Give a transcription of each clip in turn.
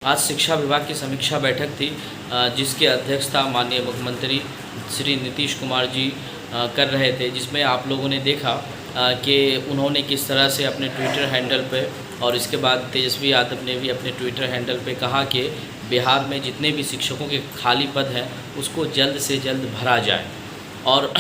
आज शिक्षा विभाग की समीक्षा बैठक थी जिसकी अध्यक्षता माननीय मुख्यमंत्री श्री नीतीश कुमार जी कर रहे थे, जिसमें आप लोगों ने देखा कि उन्होंने किस तरह से अपने ट्विटर हैंडल पे और इसके बाद तेजस्वी यादव ने भी अपने ट्विटर हैंडल पे कहा कि बिहार में जितने भी शिक्षकों के खाली पद हैं उसको जल्द से जल्द भरा जाए। और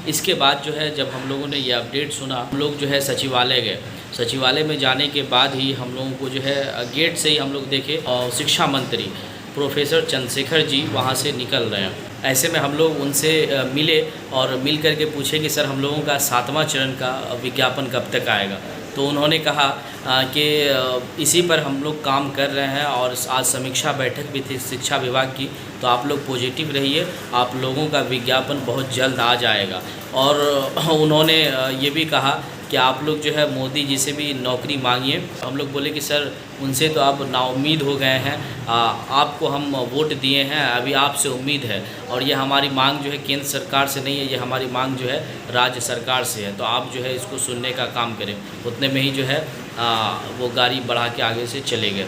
इसके बाद जो है जब हम लोगों ने ये अपडेट सुना, हम लोग जो है सचिवालय गए। सचिवालय में जाने के बाद ही हम लोगों को जो है गेट से ही हम लोग देखे और शिक्षा मंत्री प्रोफेसर चंद्रशेखर जी वहाँ से निकल रहे हैं। ऐसे में हम लोग उनसे मिले और मिल कर के पूछे कि सर हम लोगों का 7वां चरण का विज्ञापन कब तक आएगा। तो उन्होंने कहा कि इसी पर हम लोग काम कर रहे हैं और आज समीक्षा बैठक भी थी शिक्षा विभाग की, तो आप लोग पॉजिटिव रहिए, आप लोगों का विज्ञापन बहुत जल्द आ जाएगा। और उन्होंने ये भी कहा कि आप लोग जो है मोदी जी से भी नौकरी मांगिए। हम लोग बोले कि सर उनसे तो आप नाउम्मीद हो गए हैं, आपको हम वोट दिए हैं, अभी आपसे उम्मीद है और ये हमारी मांग जो है केंद्र सरकार से नहीं है, ये हमारी मांग जो है राज्य सरकार से है, तो आप जो है इसको सुनने का काम करें। उतने में ही जो है वो गाड़ी बढ़ा के आगे से चले गए।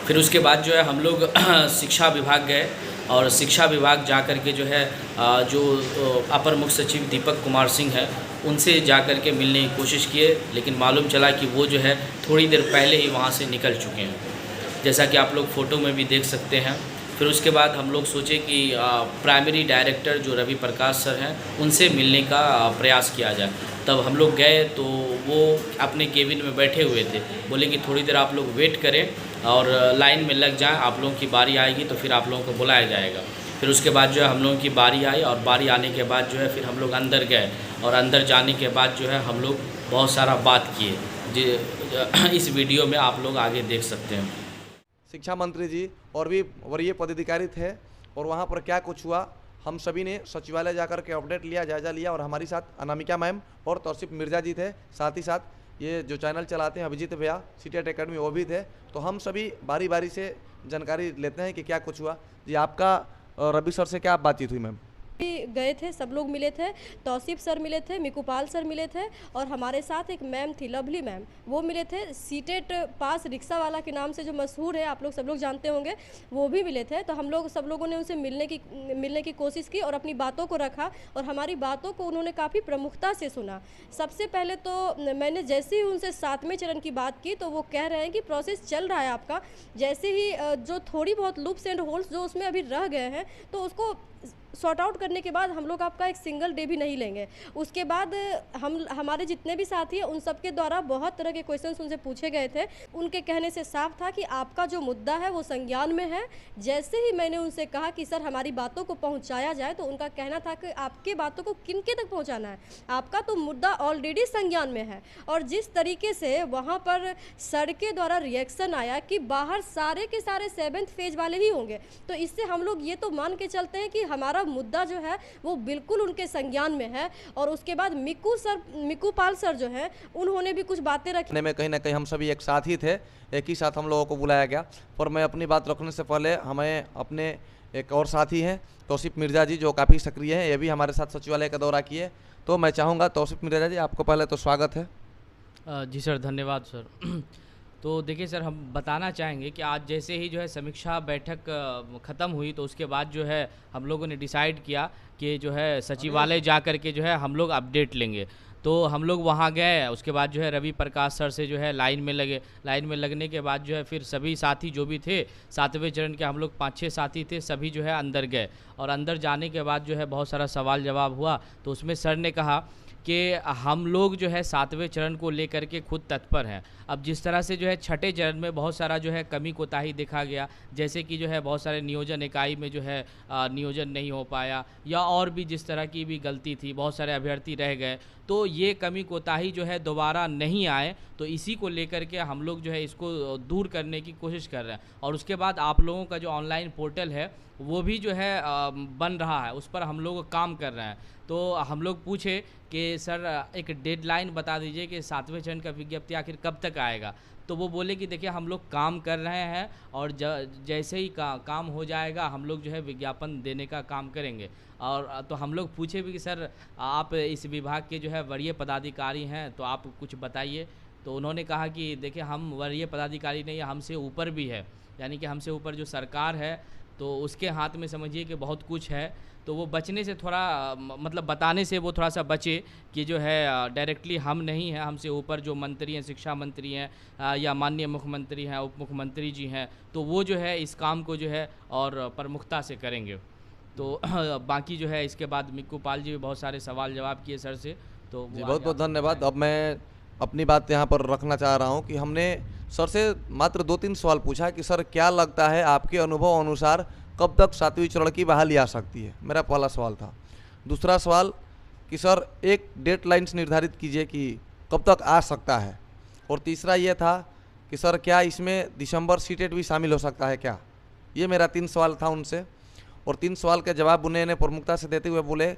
फिर उसके बाद जो है हम लोग शिक्षा विभाग गए और शिक्षा विभाग जा कर के जो है जो अपर मुख्य सचिव दीपक कुमार सिंह है उनसे जा कर के मिलने की कोशिश किए, लेकिन मालूम चला कि वो जो है थोड़ी देर पहले ही वहाँ से निकल चुके हैं, जैसा कि आप लोग फ़ोटो में भी देख सकते हैं। फिर उसके बाद हम लोग सोचे कि प्राइमरी डायरेक्टर जो रवि प्रकाश सर हैं उनसे मिलने का प्रयास किया जाए। तब हम लोग गए तो वो अपने केबिन में बैठे हुए थे, बोले कि थोड़ी देर आप लोग वेट करें और लाइन में लग जाएं, आप लोगों की बारी आएगी तो फिर आप लोगों को बुलाया जाएगा। फिर उसके बाद जो है हम लोगों की बारी आई और बारी आने के बाद जो है फिर हम लोग अंदर गए और अंदर जाने के बाद जो है हम लोग बहुत सारा बात किए, जो इस वीडियो में आप लोग आगे देख सकते हैं। शिक्षा मंत्री जी और भी वरीय पदाधिकारी थे और वहाँ पर क्या कुछ हुआ हम सभी ने सचिवालय जाकर के अपडेट लिया, जायजा लिया। और हमारे साथ अनामिका मैम और तौसीफ मिर्जा जी थे, साथ ही साथ ये जो चैनल चलाते हैं अभिजीत भैया सीटेट एकेडमी वो भी थे। तो हम सभी बारी बारी से जानकारी लेते हैं कि क्या कुछ हुआ। जी आपका रवि सर से क्या बातचीत हुई मैम? गए थे, सब लोग मिले थे, तौसीफ सर मिले थे, मिकुपाल सर मिले थे और हमारे साथ एक मैम थी लवली मैम, वो मिले थे। सीटेट पास रिक्शा वाला के नाम से जो मशहूर है, आप लोग सब लोग जानते होंगे, वो भी मिले थे। तो हम लोग सब लोगों ने उनसे मिलने की कोशिश की और अपनी बातों को रखा और हमारी बातों को उन्होंने काफ़ी प्रमुखता से सुना। सबसे पहले तो मैंने जैसे ही उनसे 7वें चरण की बात की तो वो कह रहे हैं कि प्रोसेस चल रहा है आपका, जैसे ही जो थोड़ी बहुत लूप्स एंड होल्स जो उसमें अभी रह गए हैं तो उसको सॉर्ट आउट करने के बाद हम लोग आपका एक सिंगल डे भी नहीं लेंगे। उसके बाद हमारे जितने भी साथी हैं उन सब के द्वारा बहुत तरह के क्वेश्चंस उनसे पूछे गए थे। उनके कहने से साफ था कि आपका जो मुद्दा है वो संज्ञान में है। जैसे ही मैंने उनसे कहा कि सर हमारी बातों को पहुंचाया जाए तो उनका कहना था कि आपके बातों को किनके तक पहुंचाना है, आपका तो मुद्दा ऑलरेडी संज्ञान में है। और जिस तरीके से वहाँ पर सर के द्वारा रिएक्शन आया कि बाहर सारे के सारे 7th फेज वाले ही होंगे, तो इससे हम लोग ये तो मान के चलते हैं कि हमारा मुद्दा जो है वो बिल्कुल उनके संज्ञान में है। और उसके बाद मिकुपाल सर जो है उन्होंने भी कुछ बातें रखी। में कहीं ना कहीं हम सभी एक साथ ही थे, एक ही साथ हम लोगों को बुलाया गया। पर मैं अपनी बात रखने से पहले हमें अपने एक और साथी हैं तौसीफ मिर्जा जी, जो काफ़ी सक्रिय हैं, ये भी हमारे साथ सचिवालय का दौरा किए। तो मैं चाहूँगा तौसीफ मिर्जा जी आपको पहले तो स्वागत है। जी सर, धन्यवाद सर। तो देखिए सर, हम बताना चाहेंगे कि आज जैसे ही जो है समीक्षा बैठक ख़त्म हुई तो उसके बाद जो है हम लोगों ने डिसाइड किया कि जो है सचिवालय जा कर के जो है हम लोग अपडेट लेंगे। तो हम लोग वहाँ गए, उसके बाद जो है रवि प्रकाश सर से जो है लाइन में लगे। लाइन में लगने के बाद जो है फिर सभी साथी जो भी थे 7वें चरण के, हम लोग 5-6 साथी थे, सभी जो है अंदर गए। और अंदर जाने के बाद जो है बहुत सारा सवाल जवाब हुआ। तो उसमें सर ने कहा कि हम लोग जो है 7वें चरण को लेकर के खुद तत्पर हैं। अब जिस तरह से जो है 6ठे चरण में बहुत सारा जो है कमी कोताही देखा गया, जैसे कि जो है बहुत सारे नियोजन इकाई में जो है नियोजन नहीं हो पाया या और भी जिस तरह की भी गलती थी, बहुत सारे अभ्यर्थी रह गए, तो ये कमी कोताही जो है दोबारा नहीं आए, तो इसी को लेकर के हम लोग जो है इसको दूर करने की कोशिश कर रहे हैं। और उसके बाद आप लोगों का जो ऑनलाइन पोर्टल है वो भी जो है बन रहा है, उस पर हम लोग काम कर रहे हैं। तो हम लोग पूछे कि सर एक डेडलाइन बता दीजिए कि 7वें चरण का विज्ञप्ति आखिर कब तक आएगा। तो वो बोले कि देखिए हम लोग काम कर रहे हैं और जैसे ही काम हो जाएगा हम लोग जो है विज्ञापन देने का काम करेंगे। और तो हम लोग पूछे भी कि सर आप इस विभाग के जो है वरीय पदाधिकारी हैं तो आप कुछ बताइए। तो उन्होंने कहा कि देखिए हम वरीय पदाधिकारी नहीं, हमसे ऊपर भी है, यानी कि हमसे ऊपर जो सरकार है तो उसके हाथ में समझिए कि बहुत कुछ है, तो वो बचने से थोड़ा मतलब बताने से वो थोड़ा सा बचे कि जो है डायरेक्टली हम नहीं हैं, हमसे ऊपर जो मंत्री हैं, शिक्षा मंत्री हैं या माननीय मुख्यमंत्री हैं, उप मुख्यमंत्री जी हैं, तो वो जो है इस काम को जो है और प्रमुखता से करेंगे। तो बाकी जो है इसके बाद मिक्कू पाल जी भी बहुत सारे सवाल जवाब किए सर से, तो जी बहुत बहुत धन्यवाद। अब मैं अपनी बात यहाँ पर रखना चाह रहा हूँ कि हमने सर से मात्र 2-3 सवाल पूछा कि सर क्या लगता है आपके अनुभव अनुसार कब तक 7वीं चरण की बहाली आ सकती है, मेरा पहला सवाल था। दूसरा सवाल कि सर एक डेडलाइंस निर्धारित कीजिए कि कब तक आ सकता है, और तीसरा ये था कि सर क्या इसमें दिसंबर सीटेट भी शामिल हो सकता है क्या। ये मेरा 3 सवाल था उनसे, और 3 सवाल के जवाब उन्होंने प्रमुखता से देते हुए बोले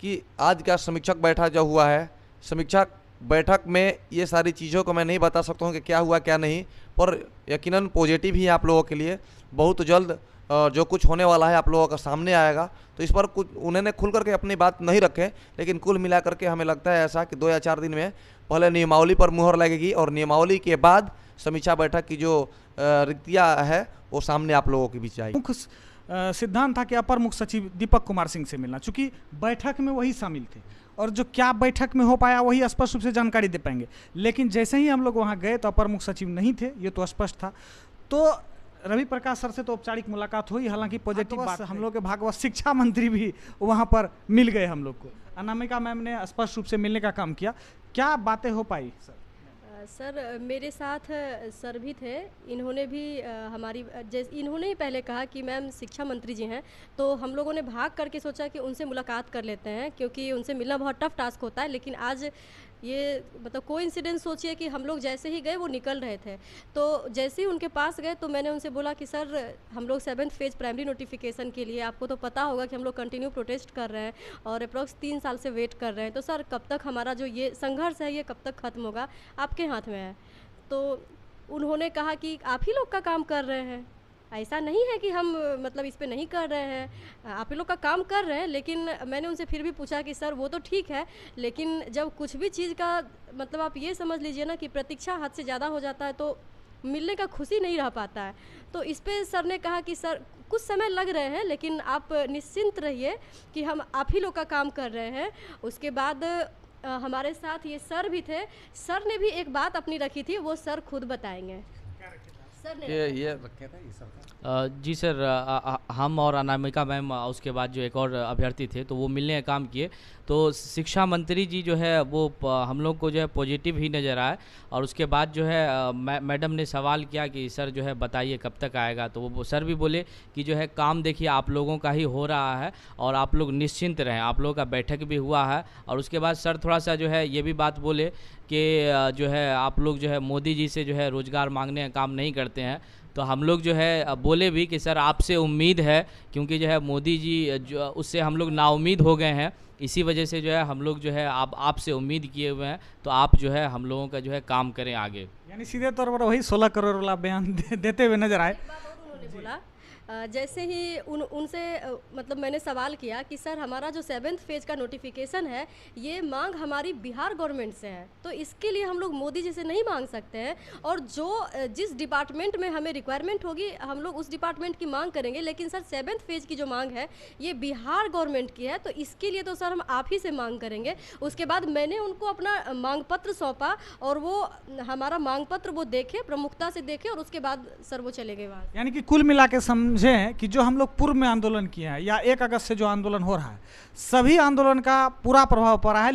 कि आज का समीक्षक बैठक जो हुआ है, समीक्षक बैठक में ये सारी चीज़ों को मैं नहीं बता सकता हूँ कि क्या हुआ क्या नहीं, पर यकीनन पॉजिटिव ही आप लोगों के लिए बहुत जल्द जो कुछ होने वाला है आप लोगों का सामने आएगा। तो इस पर कुछ उन्होंने खुल करके अपनी बात नहीं रखे, लेकिन कुल मिला करके हमें लगता है ऐसा कि 2 या 4 दिन में पहले नियमावली पर मुहर लगेगी और नियमावली के बाद समीक्षा बैठक की जो रिक्तियाँ है वो सामने आप लोगों के बीच आएगी। मुख्य सिद्धांत था कि अपर मुख्य सचिव दीपक कुमार सिंह से मिलना, चूँकि बैठक में वही शामिल थे और जो क्या बैठक में हो पाया वही स्पष्ट रूप से जानकारी दे पाएंगे। लेकिन जैसे ही हम लोग वहाँ गए तो अपर मुख्य सचिव नहीं थे, ये तो स्पष्ट था। तो रवि प्रकाश सर से तो औपचारिक मुलाकात हुई, हालांकि पॉजिटिव बात हम लोग के भागवत शिक्षा मंत्री भी वहाँ पर मिल गए हम लोग को। अनामिका मैम ने स्पष्ट रूप से मिलने का काम किया, क्या बातें हो पाई सर? सर मेरे साथ सर भी थे, इन्होंने भी इन्होंने ही पहले कहा कि मैम शिक्षा मंत्री जी हैं, तो हम लोगों ने भाग करके सोचा कि उनसे मुलाकात कर लेते हैं, क्योंकि उनसे मिलना बहुत टफ टास्क होता है। लेकिन आज ये मतलब कोई इंसिडेंट सोचिए कि हम लोग जैसे ही गए वो निकल रहे थे, तो जैसे ही उनके पास गए तो मैंने उनसे बोला कि सर हम लोग 7th फेज़ प्राइमरी नोटिफिकेशन के लिए, आपको तो पता होगा कि हम लोग कंटिन्यू प्रोटेस्ट कर रहे हैं और अप्रॉक्स 3 साल से वेट कर रहे हैं, तो सर कब तक हमारा जो ये संघर्ष है ये कब तक ख़त्म होगा, आपके हाथ में है। तो उन्होंने कहा कि आप ही लोग का काम कर रहे हैं, ऐसा नहीं है कि हम मतलब इस पे नहीं कर रहे हैं, आप ही लोग का काम कर रहे हैं। लेकिन मैंने उनसे फिर भी पूछा कि सर वो तो ठीक है, लेकिन जब कुछ भी चीज़ का मतलब आप ये समझ लीजिए ना कि प्रतीक्षा हद से ज़्यादा हो जाता है तो मिलने का खुशी नहीं रह पाता है। तो इस पे सर ने कहा कि सर कुछ समय लग रहे हैं, लेकिन आप निश्चिंत रहिए कि हम आप ही लोग का काम कर रहे हैं। उसके बाद हमारे साथ ये सर भी थे, सर ने भी एक बात अपनी रखी थी, वो सर खुद बताएंगे। सर ने ये रखे थे सर। जी सर, हम और अनामिका मैम उसके बाद जो एक और अभ्यर्थी थे तो वो मिलने का काम किए, तो शिक्षा मंत्री जी जो है वो हम लोग को जो है पॉजिटिव ही नज़र आए। और उसके बाद जो है मैडम ने सवाल किया कि सर जो है बताइए कब तक आएगा, तो वो सर भी बोले कि जो है काम देखिए आप लोगों का ही हो रहा है और आप लोग निश्चिंत रहें, आप लोगों का बैठक भी हुआ है। और उसके बाद सर थोड़ा सा जो है ये भी बात बोले कि जो है आप लोग जो है मोदी जी से जो है रोज़गार मांगने का काम नहीं करते हैं, तो हम लोग जो है बोले भी कि सर आपसे उम्मीद है, क्योंकि जो है मोदी जी जो उससे हम लोग नाउम्मीद हो गए हैं, इसी वजह से जो है हम लोग जो है आपसे उम्मीद किए हुए हैं, तो आप जो है हम लोगों का जो है काम करें आगे। यानी सीधे तौर पर वही 16 करोड़ वाला बयान देते हुए नजर आए। उन्होंने बोला जैसे ही उनसे मतलब मैंने सवाल किया कि सर हमारा जो 7th फेज़ का नोटिफिकेशन है ये मांग हमारी बिहार गवर्नमेंट से है, तो इसके लिए हम लोग मोदी जी से नहीं मांग सकते हैं, और जिस डिपार्टमेंट में हमें रिक्वायरमेंट होगी हम लोग उस डिपार्टमेंट की मांग करेंगे। लेकिन सर 7th फेज़ की जो मांग है ये बिहार गवर्नमेंट की है, तो इसके लिए तो सर हम आप ही से मांग करेंगे। उसके बाद मैंने उनको अपना मांग पत्र सौंपा और वो हमारा मांग पत्र वो देखे, प्रमुखता से देखे, और उसके बाद सर वो चले गए वहाँ। यानी कि कुल मिला के समझे कि जो हम लोग पूर्व में आंदोलन किए हैं या 1 अगस्त से जो आंदोलन हो रहा है, सभी आंदोलन का पूरा प्रभाव पड़ा है।